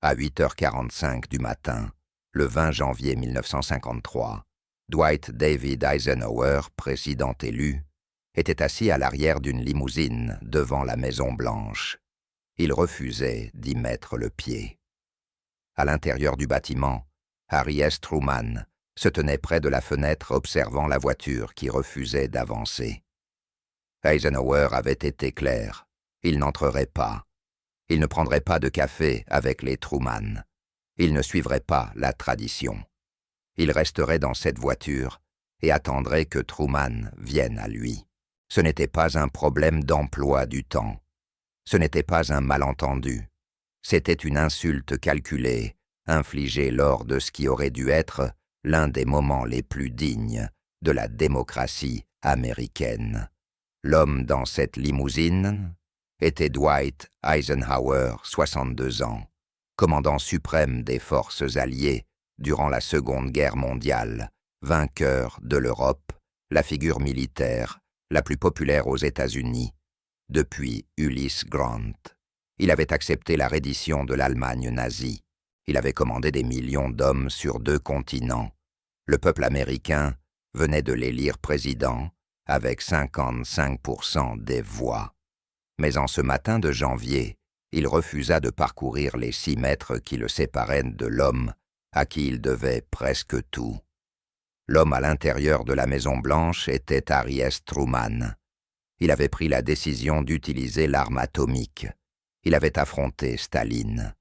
À 8h45 du matin, le 20 janvier 1953, Dwight David Eisenhower, président élu, était assis à l'arrière d'une limousine devant la Maison-Blanche. Il refusait d'y mettre le pied. À l'intérieur du bâtiment, Harry S. Truman se tenait près de la fenêtre observant la voiture qui refusait d'avancer. Eisenhower avait été clair, il n'entrerait pas. Il ne prendrait pas de café avec les Truman. Il ne suivrait pas la tradition. Il resterait dans cette voiture et attendrait que Truman vienne à lui. Ce n'était pas un problème d'emploi du temps. Ce n'était pas un malentendu. C'était une insulte calculée, infligée lors de ce qui aurait dû être l'un des moments les plus dignes de la démocratie américaine. L'homme dans cette limousine était Dwight Eisenhower, 62 ans, commandant suprême des forces alliées durant la Seconde Guerre mondiale, vainqueur de l'Europe, la figure militaire la plus populaire aux États-Unis depuis Ulysse Grant. Il avait accepté la reddition de l'Allemagne nazie. Il avait commandé des millions d'hommes sur 2 continents. Le peuple américain venait de l'élire président avec 55% des voix. Mais en ce matin de janvier, il refusa de parcourir les 6 mètres qui le séparaient de l'homme à qui il devait presque tout. L'homme à l'intérieur de la Maison-Blanche était Harry S. Truman. Il avait pris la décision d'utiliser l'arme atomique. Il avait affronté Staline.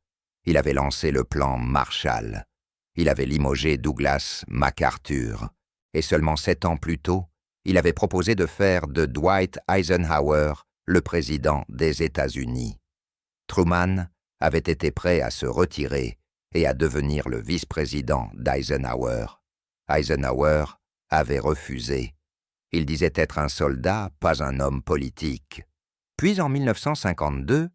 Il avait lancé le plan Marshall. Il avait limogé Douglas MacArthur. Et seulement 7 ans plus tôt, il avait proposé de faire de Dwight Eisenhower le président des États-Unis. Truman avait été prêt à se retirer et à devenir le vice-président d'Eisenhower. Eisenhower avait refusé. Il disait être un soldat, pas un homme politique. Puis en 1952,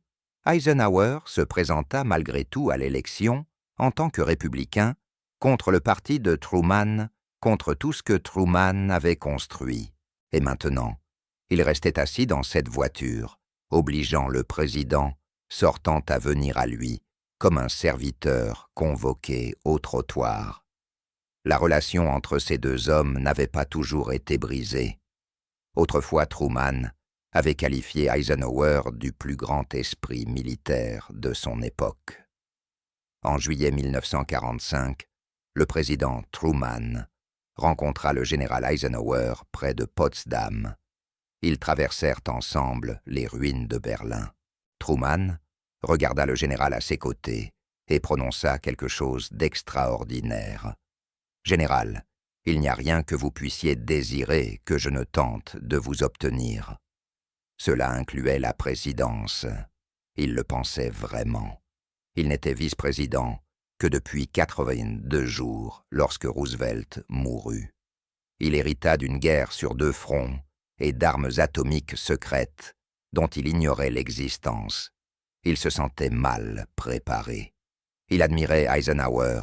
Eisenhower se présenta malgré tout à l'élection en tant que républicain contre le parti de Truman, contre tout ce que Truman avait construit. Et maintenant, il restait assis dans cette voiture, obligeant le président sortant à venir à lui comme un serviteur convoqué au trottoir. La relation entre ces 2 hommes n'avait pas toujours été brisée. Autrefois, Truman avait qualifié Eisenhower du plus grand esprit militaire de son époque. En juillet 1945, le président Truman rencontra le général Eisenhower près de Potsdam. Ils traversèrent ensemble les ruines de Berlin. Truman regarda le général à ses côtés et prononça quelque chose d'extraordinaire. « Général, il n'y a rien que vous puissiez désirer que je ne tente de vous obtenir. » Cela incluait la présidence. Il le pensait vraiment. Il n'était vice-président que depuis 82 jours lorsque Roosevelt mourut. Il hérita d'une guerre sur 2 fronts et d'armes atomiques secrètes dont il ignorait l'existence. Il se sentait mal préparé. Il admirait Eisenhower.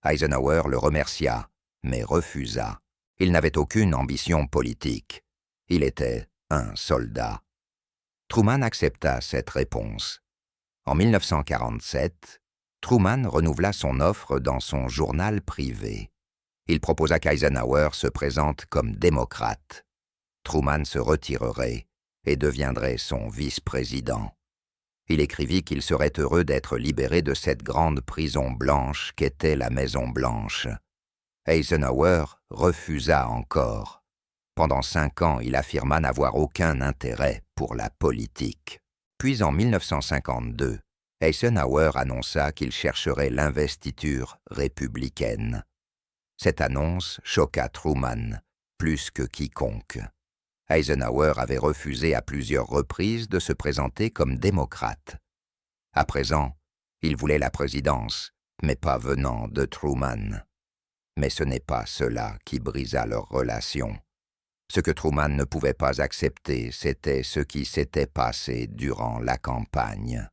Eisenhower le remercia, mais refusa. Il n'avait aucune ambition politique. Il était un soldat. Truman accepta cette réponse. En 1947, Truman renouvela son offre dans son journal privé. Il proposa qu'Eisenhower se présente comme démocrate. Truman se retirerait et deviendrait son vice-président. Il écrivit qu'il serait heureux d'être libéré de cette grande prison blanche qu'était la Maison-Blanche. Eisenhower refusa encore. Pendant 5 ans, il affirma n'avoir aucun intérêt pour la politique. Puis en 1952, Eisenhower annonça qu'il chercherait l'investiture républicaine. Cette annonce choqua Truman plus que quiconque. Eisenhower avait refusé à plusieurs reprises de se présenter comme démocrate. À présent, il voulait la présidence, mais pas venant de Truman. Mais ce n'est pas cela qui brisa leur relation. Ce que Truman ne pouvait pas accepter, c'était ce qui s'était passé durant la campagne.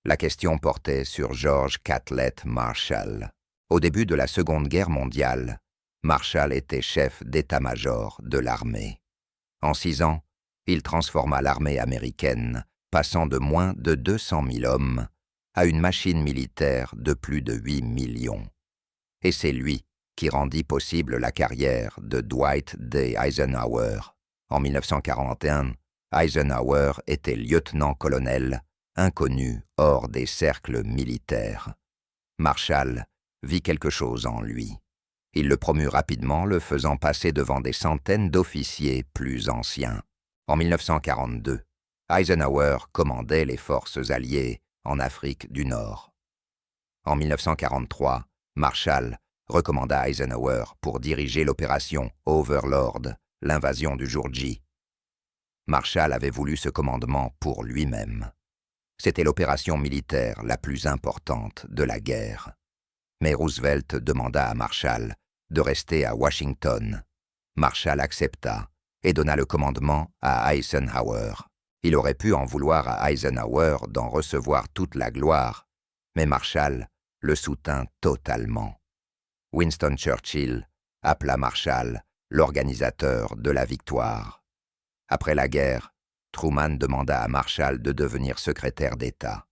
La question portait sur George Catlett Marshall. Au début de la Seconde Guerre mondiale, Marshall était chef d'état-major de l'armée. En 6 ans, il transforma l'armée américaine, passant de moins de 200 000 hommes à une machine militaire de plus de 8 millions. Et c'est lui qui rendit possible la carrière de Dwight D. Eisenhower. En 1941, Eisenhower était lieutenant-colonel, inconnu hors des cercles militaires. Marshall vit quelque chose en lui. Il le promut rapidement, le faisant passer devant des centaines d'officiers plus anciens. En 1942, Eisenhower commandait les forces alliées en Afrique du Nord. En 1943, Marshall recommanda Eisenhower pour diriger l'opération Overlord, l'invasion du jour J. Marshall avait voulu ce commandement pour lui-même. C'était l'opération militaire la plus importante de la guerre. Mais Roosevelt demanda à Marshall de rester à Washington. Marshall accepta et donna le commandement à Eisenhower. Il aurait pu en vouloir à Eisenhower d'en recevoir toute la gloire, mais Marshall le soutint totalement. Winston Churchill appela Marshall l'organisateur de la victoire. Après la guerre, Truman demanda à Marshall de devenir secrétaire d'État.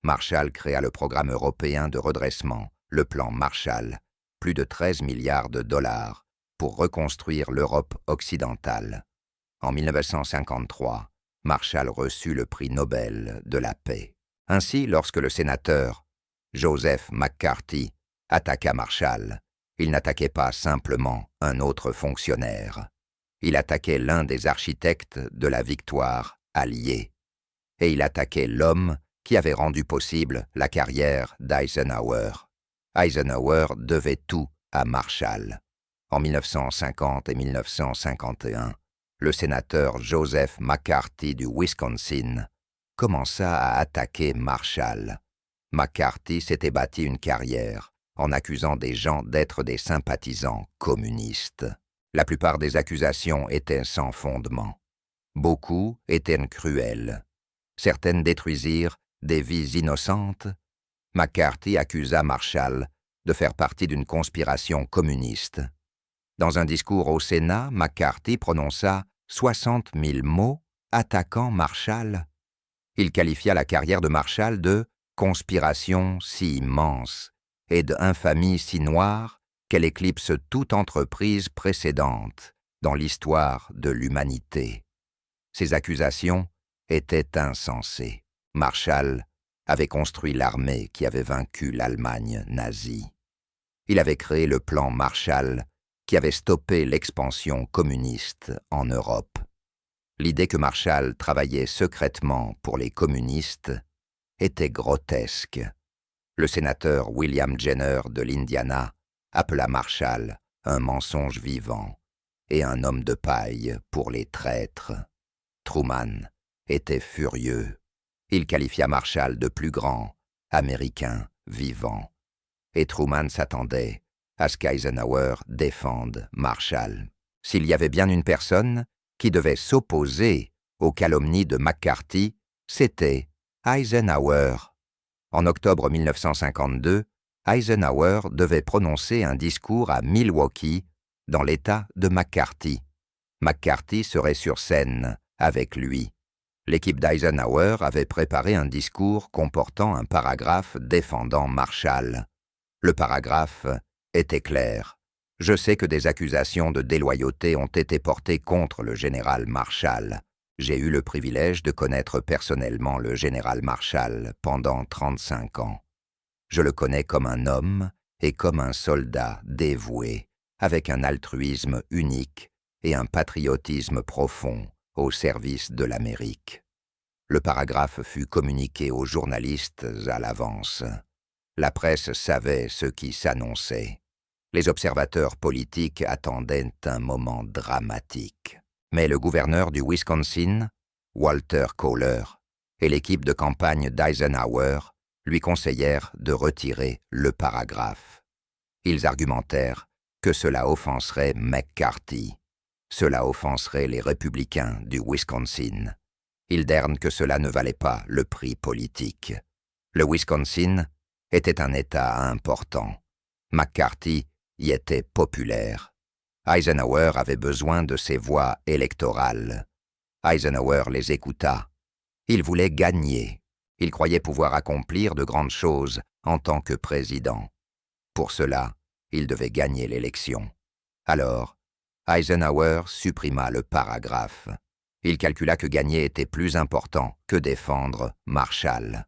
Marshall créa le programme européen de redressement, le plan Marshall, plus de 13 milliards de dollars, pour reconstruire l'Europe occidentale. En 1953, Marshall reçut le prix Nobel de la paix. Ainsi, lorsque le sénateur Joseph McCarthy attaqua Marshall, il n'attaquait pas simplement un autre fonctionnaire. Il attaquait l'un des architectes de la victoire alliée. Et il attaquait l'homme qui avait rendu possible la carrière d'Eisenhower. Eisenhower devait tout à Marshall. En 1950 et 1951, le sénateur Joseph McCarthy du Wisconsin commença à attaquer Marshall. McCarthy s'était bâti une carrière en accusant des gens d'être des sympathisants communistes. La plupart des accusations étaient sans fondement. Beaucoup étaient cruelles. Certaines détruisirent des vies innocentes. McCarthy accusa Marshall de faire partie d'une conspiration communiste. Dans un discours au Sénat, McCarthy prononça 60 000 mots attaquant Marshall. Il qualifia la carrière de Marshall de « conspiration si immense » et d'infamie si noire qu'elle éclipse toute entreprise précédente dans l'histoire de l'humanité. Ces accusations étaient insensées. Marshall avait construit l'armée qui avait vaincu l'Allemagne nazie. Il avait créé le plan Marshall qui avait stoppé l'expansion communiste en Europe. L'idée que Marshall travaillait secrètement pour les communistes était grotesque. Le sénateur William Jenner de l'Indiana appela Marshall un mensonge vivant et un homme de paille pour les traîtres. Truman était furieux. Il qualifia Marshall de plus grand Américain vivant. Et Truman s'attendait à ce qu'Eisenhower défende Marshall. S'il y avait bien une personne qui devait s'opposer aux calomnies de McCarthy, c'était Eisenhower. En octobre 1952, Eisenhower devait prononcer un discours à Milwaukee, dans l'État de McCarthy. McCarthy serait sur scène avec lui. L'équipe d'Eisenhower avait préparé un discours comportant un paragraphe défendant Marshall. Le paragraphe était clair. « Je sais que des accusations de déloyauté ont été portées contre le général Marshall. J'ai eu le privilège de connaître personnellement le général Marshall pendant 35 ans. Je le connais comme un homme et comme un soldat dévoué, avec un altruisme unique et un patriotisme profond au service de l'Amérique. » Le paragraphe fut communiqué aux journalistes à l'avance. La presse savait ce qui s'annonçait. Les observateurs politiques attendaient un moment dramatique. Mais le gouverneur du Wisconsin, Walter Kohler, et l'équipe de campagne d'Eisenhower lui conseillèrent de retirer le paragraphe. Ils argumentèrent que cela offenserait McCarthy. Cela offenserait les républicains du Wisconsin. Ils dirent que cela ne valait pas le prix politique. Le Wisconsin était un État important. McCarthy y était populaire. Eisenhower avait besoin de ses voix électorales. Eisenhower les écouta. Il voulait gagner. Il croyait pouvoir accomplir de grandes choses en tant que président. Pour cela, il devait gagner l'élection. Alors, Eisenhower supprima le paragraphe. Il calcula que gagner était plus important que défendre Marshall.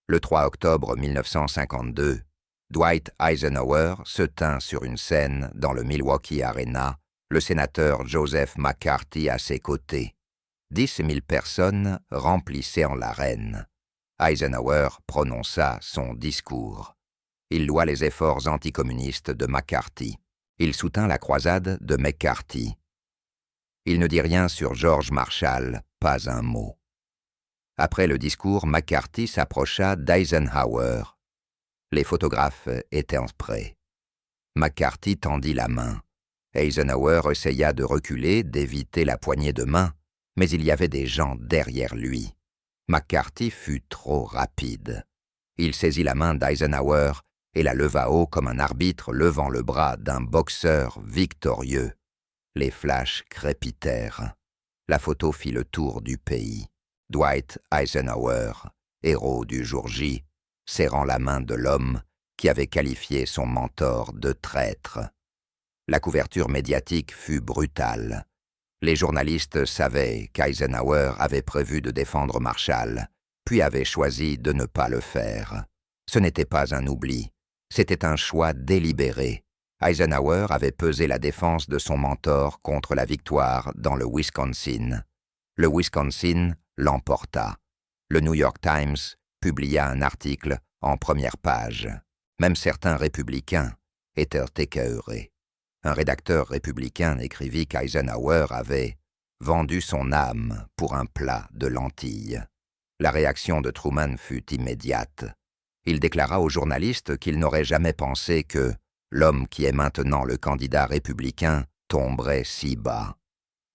Le 3 octobre 1952, Dwight Eisenhower se tint sur une scène dans le Milwaukee Arena, le sénateur Joseph McCarthy à ses côtés. 10 000 personnes remplissaient en l'arène. Eisenhower prononça son discours. Il loua les efforts anticommunistes de McCarthy. Il soutint la croisade de McCarthy. Il ne dit rien sur George Marshall, pas un mot. Après le discours, McCarthy s'approcha d'Eisenhower. Les photographes étaient prêts. McCarthy tendit la main. Eisenhower essaya de reculer, d'éviter la poignée de main, mais il y avait des gens derrière lui. McCarthy fut trop rapide. Il saisit la main d'Eisenhower et la leva haut comme un arbitre levant le bras d'un boxeur victorieux. Les flashs crépitèrent. La photo fit le tour du pays. Dwight Eisenhower, héros du jour J, serrant la main de l'homme qui avait qualifié son mentor de traître. La couverture médiatique fut brutale. Les journalistes savaient qu'Eisenhower avait prévu de défendre Marshall, puis avait choisi de ne pas le faire. Ce n'était pas un oubli, c'était un choix délibéré. Eisenhower avait pesé la défense de son mentor contre la victoire dans le Wisconsin. Le Wisconsin l'emporta. Le New York Times publia un article en première page. Même certains républicains étaient écœurés. Un rédacteur républicain écrivit qu'Eisenhower avait vendu son âme pour un plat de lentilles. La réaction de Truman fut immédiate. Il déclara aux journalistes qu'il n'aurait jamais pensé que l'homme qui est maintenant le candidat républicain tomberait si bas.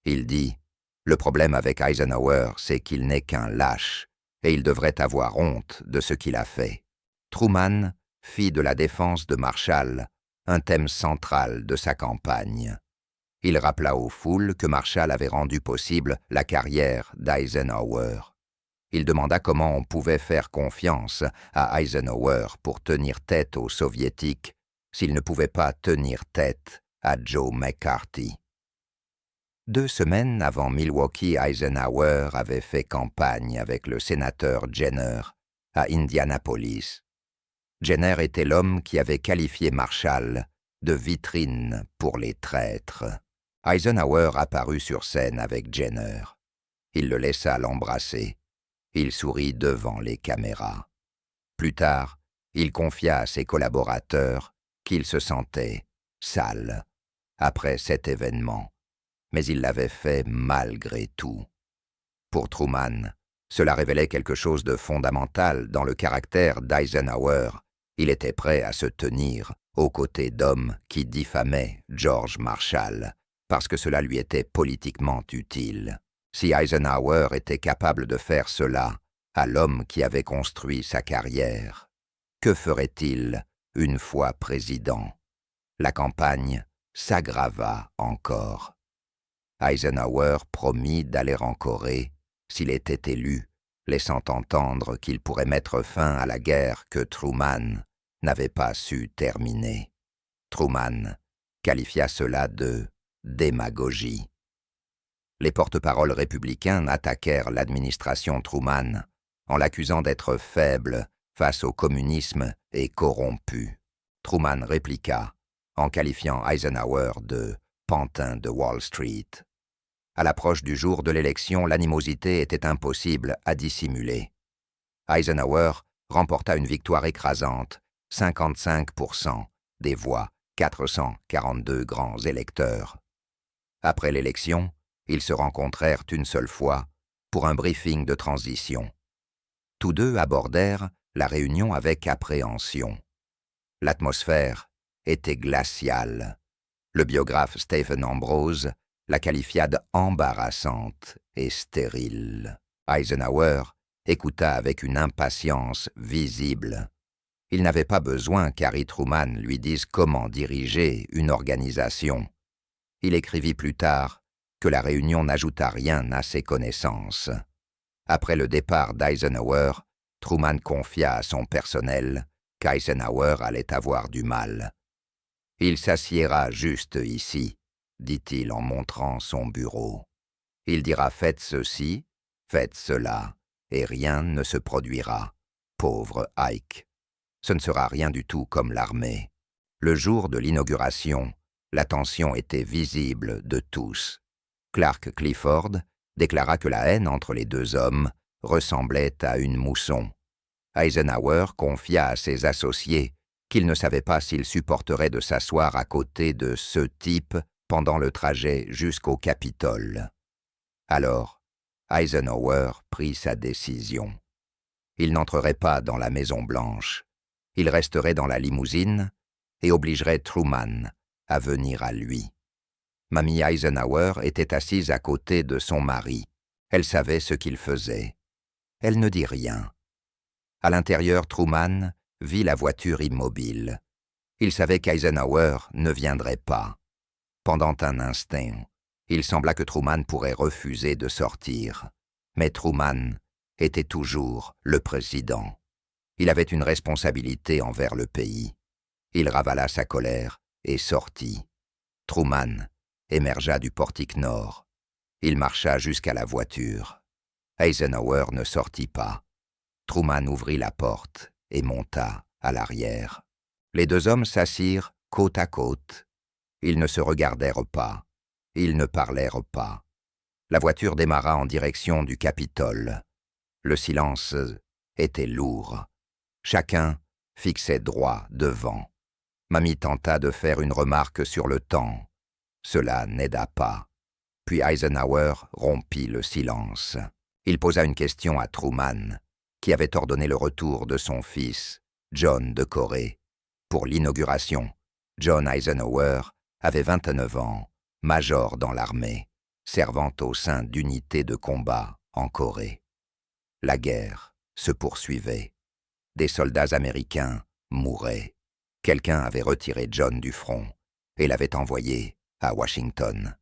Il dit « Le problème avec Eisenhower, c'est qu'il n'est qu'un lâche, et il devrait avoir honte de ce qu'il a fait. » Truman fit de la défense de Marshall un thème central de sa campagne. Il rappela aux foules que Marshall avait rendu possible la carrière d'Eisenhower. Il demanda comment on pouvait faire confiance à Eisenhower pour tenir tête aux Soviétiques s'il ne pouvait pas tenir tête à Joe McCarthy. 2 semaines avant Milwaukee, Eisenhower avait fait campagne avec le sénateur Jenner à Indianapolis. Jenner était l'homme qui avait qualifié Marshall de vitrine pour les traîtres. Eisenhower apparut sur scène avec Jenner. Il le laissa l'embrasser. Il sourit devant les caméras. Plus tard, il confia à ses collaborateurs qu'il se sentait sale après cet événement, mais il l'avait fait malgré tout. Pour Truman, cela révélait quelque chose de fondamental dans le caractère d'Eisenhower. Il était prêt à se tenir aux côtés d'hommes qui diffamaient George Marshall, parce que cela lui était politiquement utile. Si Eisenhower était capable de faire cela à l'homme qui avait construit sa carrière, que ferait-il une fois président? La campagne s'aggrava encore. Eisenhower promit d'aller en Corée s'il était élu, laissant entendre qu'il pourrait mettre fin à la guerre que Truman n'avait pas su terminer. Truman qualifia cela de démagogie. Les porte-paroles républicains attaquèrent l'administration Truman en l'accusant d'être faible face au communisme et corrompu. Truman répliqua en qualifiant Eisenhower de pantin de Wall Street. À l'approche du jour de l'élection, l'animosité était impossible à dissimuler. Eisenhower remporta une victoire écrasante, 55% des voix, 442 grands électeurs. Après l'élection, ils se rencontrèrent une seule fois pour un briefing de transition. Tous deux abordèrent la réunion avec appréhension. L'atmosphère était glaciale. Le biographe Stephen Ambrose la qualifia d'embarrassante et stérile. Eisenhower écouta avec une impatience visible. Il n'avait pas besoin qu'Harry Truman lui dise comment diriger une organisation. Il écrivit plus tard que la réunion n'ajouta rien à ses connaissances. Après le départ d'Eisenhower, Truman confia à son personnel qu'Eisenhower allait avoir du mal. « Il s'assiera juste ici », dit-il en montrant son bureau. « Il dira « faites ceci, faites cela », et rien ne se produira. Pauvre Ike. Ce ne sera rien du tout comme l'armée. Le jour de l'inauguration, la tension était visible de tous. Clark Clifford déclara que la haine entre les deux hommes ressemblait à une mousson. Eisenhower confia à ses associés qu'il ne savait pas s'il supporterait de s'asseoir à côté de ce type pendant le trajet jusqu'au Capitole. Alors, Eisenhower prit sa décision. Il n'entrerait pas dans la Maison-Blanche. Il resterait dans la limousine et obligerait Truman à venir à lui. Mamie Eisenhower était assise à côté de son mari. Elle savait ce qu'il faisait. Elle ne dit rien. À l'intérieur, Truman vit la voiture immobile. Il savait qu'Eisenhower ne viendrait pas. Pendant un instant, il sembla que Truman pourrait refuser de sortir. Mais Truman était toujours le président. Il avait une responsabilité envers le pays. Il ravala sa colère et sortit. Truman émergea du portique nord. Il marcha jusqu'à la voiture. Eisenhower ne sortit pas. Truman ouvrit la porte et monta à l'arrière. Les deux hommes s'assirent côte à côte. Ils ne se regardèrent pas. Ils ne parlèrent pas. La voiture démarra en direction du Capitole. Le silence était lourd. Chacun fixait droit devant. Mamie tenta de faire une remarque sur le temps. Cela n'aida pas. Puis Eisenhower rompit le silence. Il posa une question à Truman, qui avait ordonné le retour de son fils, John de Corée. Pour l'inauguration, John Eisenhower avait 29 ans, major dans l'armée, servant au sein d'unités de combat en Corée. La guerre se poursuivait. Des soldats américains mouraient. Quelqu'un avait retiré John du front et l'avait envoyé à Washington.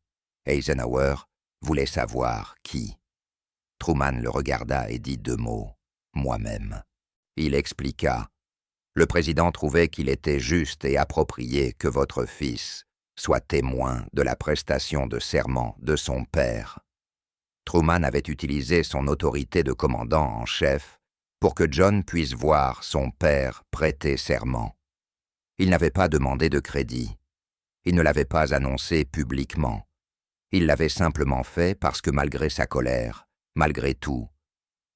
Eisenhower voulait savoir qui. Truman le regarda et dit 2 mots, « moi-même ». Il expliqua, « Le président trouvait qu'il était juste et approprié que votre fils soit témoin de la prestation de serment de son père. » Truman avait utilisé son autorité de commandant en chef pour que John puisse voir son père prêter serment. Il n'avait pas demandé de crédit. Il ne l'avait pas annoncé publiquement. Il l'avait simplement fait parce que malgré sa colère, malgré tout,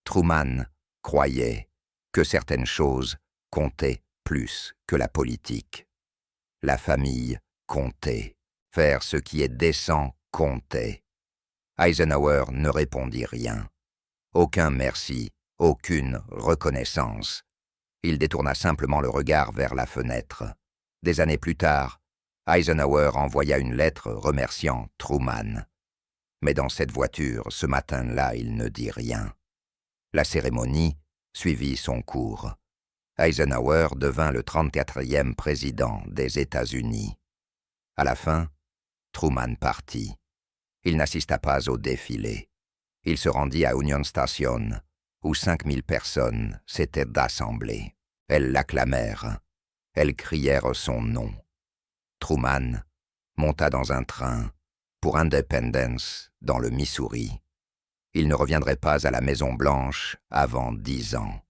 Truman croyait que certaines choses comptaient plus que la politique. La famille comptait. Faire ce qui est décent comptait. Eisenhower ne répondit rien. Aucun merci, aucune reconnaissance. Il détourna simplement le regard vers la fenêtre. Des années plus tard, Eisenhower envoya une lettre remerciant Truman. Mais dans cette voiture, ce matin-là, il ne dit rien. La cérémonie suivit son cours. Eisenhower devint le 34e président des États-Unis. À la fin, Truman partit. Il n'assista pas au défilé. Il se rendit à Union Station, où 5000 personnes s'étaient rassemblées. Elles l'acclamèrent. Elles crièrent son nom. Truman monta dans un train pour Independence, dans le Missouri. Il ne reviendrait pas à la Maison-Blanche avant 10 ans.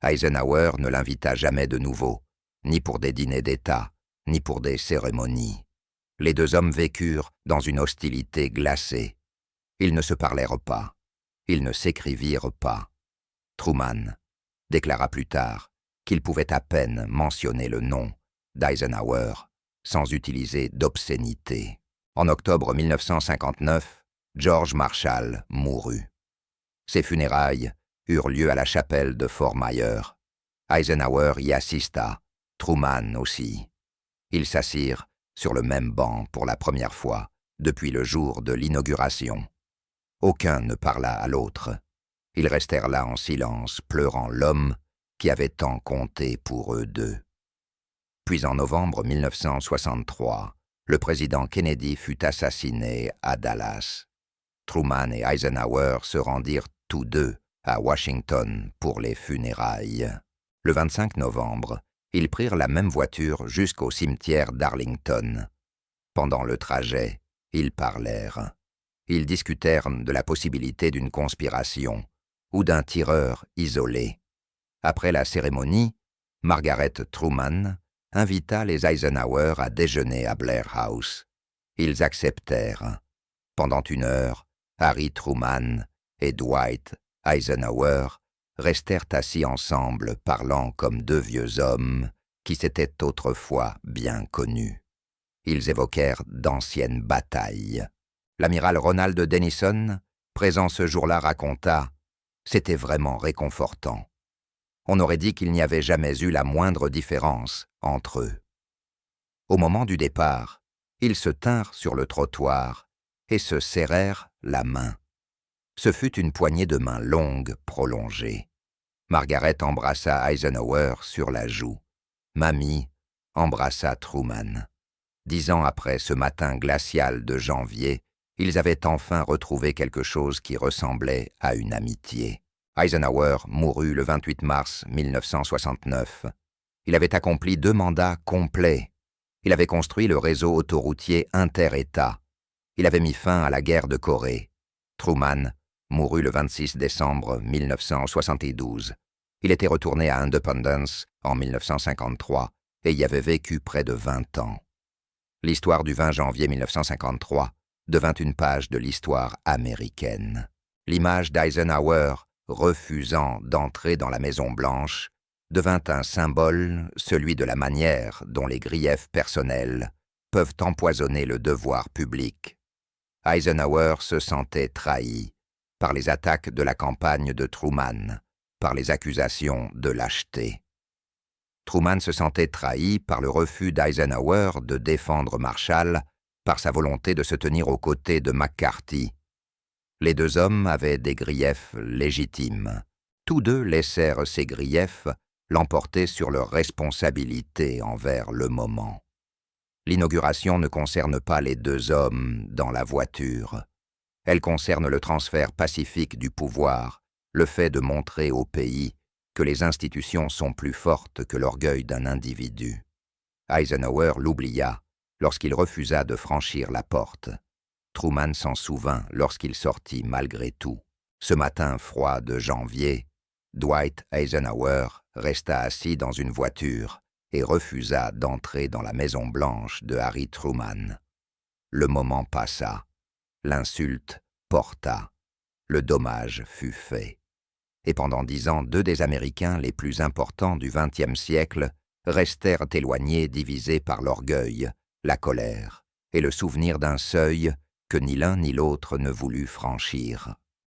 Eisenhower ne l'invita jamais de nouveau, ni pour des dîners d'État, ni pour des cérémonies. Les deux hommes vécurent dans une hostilité glacée. Ils ne se parlèrent pas. Ils ne s'écrivirent pas. Truman déclara plus tard qu'il pouvait à peine mentionner le nom d'Eisenhower sans utiliser d'obscénité. En octobre 1959, George Marshall mourut. Ses funérailles eurent lieu à la chapelle de Fort Myer. Eisenhower y assista, Truman aussi. Ils s'assirent sur le même banc pour la première fois depuis le jour de l'inauguration. Aucun ne parla à l'autre. Ils restèrent là en silence, pleurant l'homme qui avait tant compté pour eux deux. Puis en novembre 1963, le président Kennedy fut assassiné à Dallas. Truman et Eisenhower se rendirent tous deux à Washington pour les funérailles. Le 25 novembre, ils prirent la même voiture jusqu'au cimetière d'Arlington. Pendant le trajet, ils parlèrent. Ils discutèrent de la possibilité d'une conspiration ou d'un tireur isolé. Après la cérémonie, Margaret Truman invita les Eisenhower à déjeuner à Blair House. Ils acceptèrent. Pendant 1 heure, Harry Truman et Dwight Eisenhower restèrent assis ensemble, parlant comme 2 vieux hommes qui s'étaient autrefois bien connus. Ils évoquèrent d'anciennes batailles. L'amiral Ronald Denison, présent ce jour-là, raconta « C'était vraiment réconfortant. On aurait dit qu'il n'y avait jamais eu la moindre différence entre eux. » Au moment du départ, ils se tinrent sur le trottoir et se serrèrent la main. Ce fut une poignée de main longue, prolongée. Margaret embrassa Eisenhower sur la joue. Mamie embrassa Truman. 10 ans après ce matin glacial de janvier, ils avaient enfin retrouvé quelque chose qui ressemblait à une amitié. Eisenhower mourut le 28 mars 1969. Il avait accompli 2 mandats complets. Il avait construit le réseau autoroutier inter-État. Il avait mis fin à la guerre de Corée. Truman mourut le 26 décembre 1972. Il était retourné à Independence en 1953 et y avait vécu près de 20 ans. L'histoire du 20 janvier 1953 devint une page de l'histoire américaine. L'image d'Eisenhower refusant d'entrer dans la Maison-Blanche devint un symbole, celui de la manière dont les griefs personnels peuvent empoisonner le devoir public. Eisenhower se sentait trahi par les attaques de la campagne de Truman, par les accusations de lâcheté. Truman se sentait trahi par le refus d'Eisenhower de défendre Marshall, par sa volonté de se tenir aux côtés de McCarthy. Les 2 hommes avaient des griefs légitimes. Tous 2 laissèrent ces griefs l'emporter sur leurs responsabilités envers le moment. L'inauguration ne concerne pas les 2 hommes dans la voiture. Elle concerne le transfert pacifique du pouvoir, le fait de montrer au pays que les institutions sont plus fortes que l'orgueil d'un individu. Eisenhower l'oublia lorsqu'il refusa de franchir la porte. Truman s'en souvint lorsqu'il sortit malgré tout. Ce matin froid de janvier, Dwight Eisenhower resta assis dans une voiture et refusa d'entrer dans la Maison-Blanche de Harry Truman. Le moment passa, l'insulte porta, le dommage fut fait. Et pendant 10 ans, 2 des Américains les plus importants du XXe siècle restèrent éloignés, divisés par l'orgueil, la colère et le souvenir d'un seuil que ni l'un ni l'autre ne voulut franchir.